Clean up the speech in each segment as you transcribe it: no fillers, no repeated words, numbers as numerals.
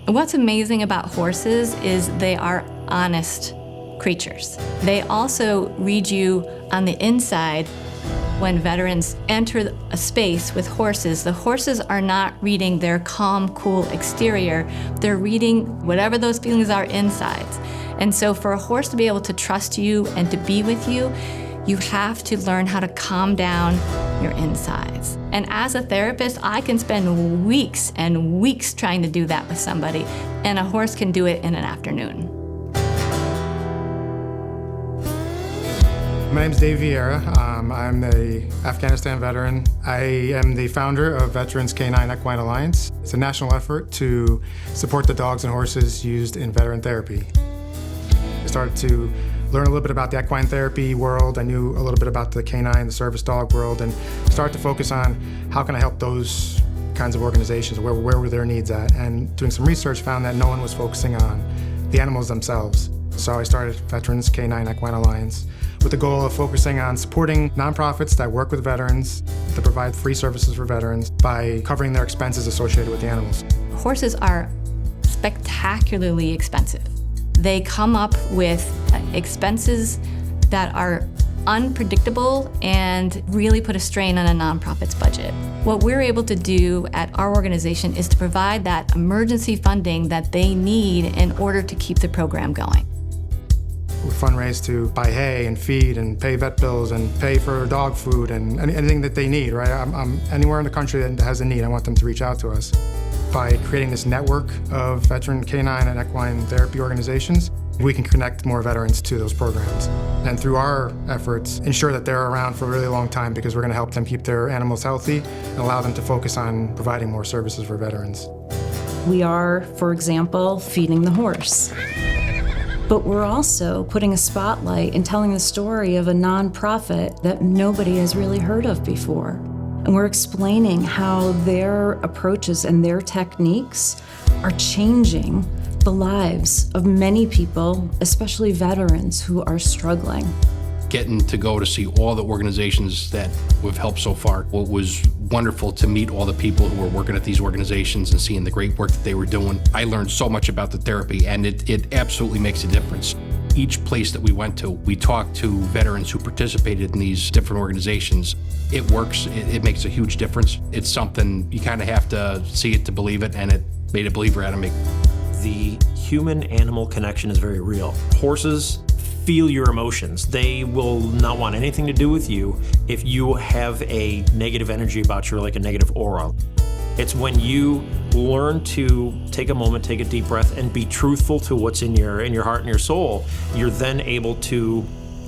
What's amazing about horses is they are honest creatures. They also read you on the inside. When veterans enter a space with horses, the horses are not reading their calm, cool exterior. They're reading whatever those feelings are inside. And so for a horse to be able to trust you and to be with you, you have to learn how to calm down your insides. And as a therapist, I can spend weeks and weeks trying to do that with somebody, and a horse can do it in an afternoon. My name's Dave Vieira. I'm an Afghanistan veteran. I am the founder of Veterans K9Equine Alliance. It's a national effort to support the dogs and horses used in veteran therapy. I started to learn a little bit about the equine therapy world. I knew a little bit about the canine, the service dog world, and started to focus on how can I help those kinds of organizations, where were their needs at? And doing some research found that no one was focusing on the animals themselves. So I started Veterans K9Equine Alliance with the goal of focusing on supporting nonprofits that work with veterans, that provide free services for veterans by covering their expenses associated with the animals. Horses are spectacularly expensive. They come up with expenses that are unpredictable and really put a strain on a nonprofit's budget. What we're able to do at our organization is to provide that emergency funding that they need in order to keep the program going. We fundraise to buy hay and feed and pay vet bills and pay for dog food and anything that they need, right? I'm anywhere in the country that has a need, I want them to reach out to us. By creating this network of veteran canine and equine therapy organizations, we can connect more veterans to those programs. And through our efforts, ensure that they're around for a really long time because we're going to help them keep their animals healthy and allow them to focus on providing more services for veterans. We are, for example, feeding the horse. But we're also putting a spotlight and telling the story of a nonprofit that nobody has really heard of before. And we're explaining how their approaches and their techniques are changing the lives of many people, especially veterans who are struggling. Getting to go to see all the organizations that we've helped so far. It was wonderful to meet all the people who were working at these organizations and seeing the great work that they were doing. I learned so much about the therapy, and it absolutely makes a difference. Each place that we went to, we talked to veterans who participated in these different organizations. It works, it makes a huge difference. It's something you kind of have to see it to believe it, and it made a believer out of me. The human-animal connection is very real. Horses feel your emotions. They will not want anything to do with you if you have a negative energy about you, or like a negative aura. It's when you learn to take a moment, take a deep breath, and be truthful to what's in your heart and your soul, you're then able to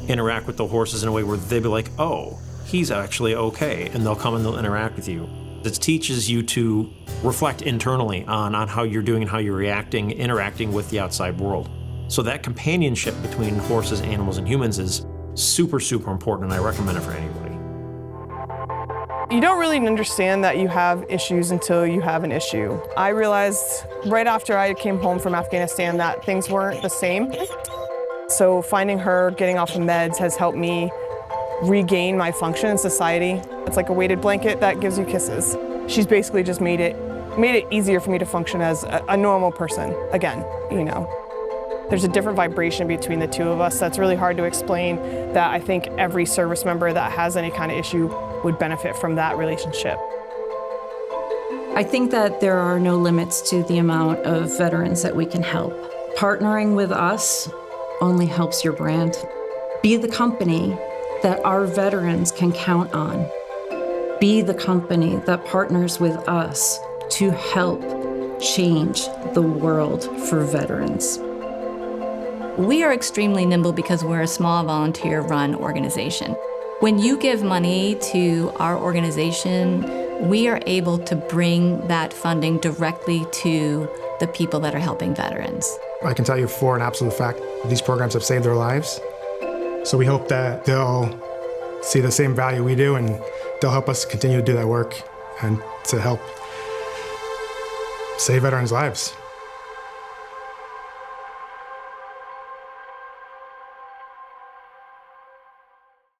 interact with the horses in a way where they'll be like, oh, he's actually okay, and they'll come and they'll interact with you. It teaches you to reflect internally on how you're doing and how you're reacting, interacting with the outside world. So that companionship between horses, animals, and humans is super, super important, and I recommend it for anybody. You don't really understand that you have issues until you have an issue. I realized right after I came home from Afghanistan that things weren't the same. So finding her, getting off of meds has helped me regain my function in society. It's like a weighted blanket that gives you kisses. She's basically just made it easier for me to function as a normal person again, you know. There's a different vibration between the two of us that's really hard to explain, that I think every service member that has any kind of issue would benefit from that relationship. I think that there are no limits to the amount of veterans that we can help. Partnering with us only helps your brand. Be the company that our veterans can count on. Be the company that partners with us to help change the world for veterans. We are extremely nimble because we're a small volunteer-run organization. When you give money to our organization, we are able to bring that funding directly to the people that are helping veterans. I can tell you for an absolute fact, these programs have saved their lives. So we hope that they'll see the same value we do, and they'll help us continue to do that work and to help save veterans' lives.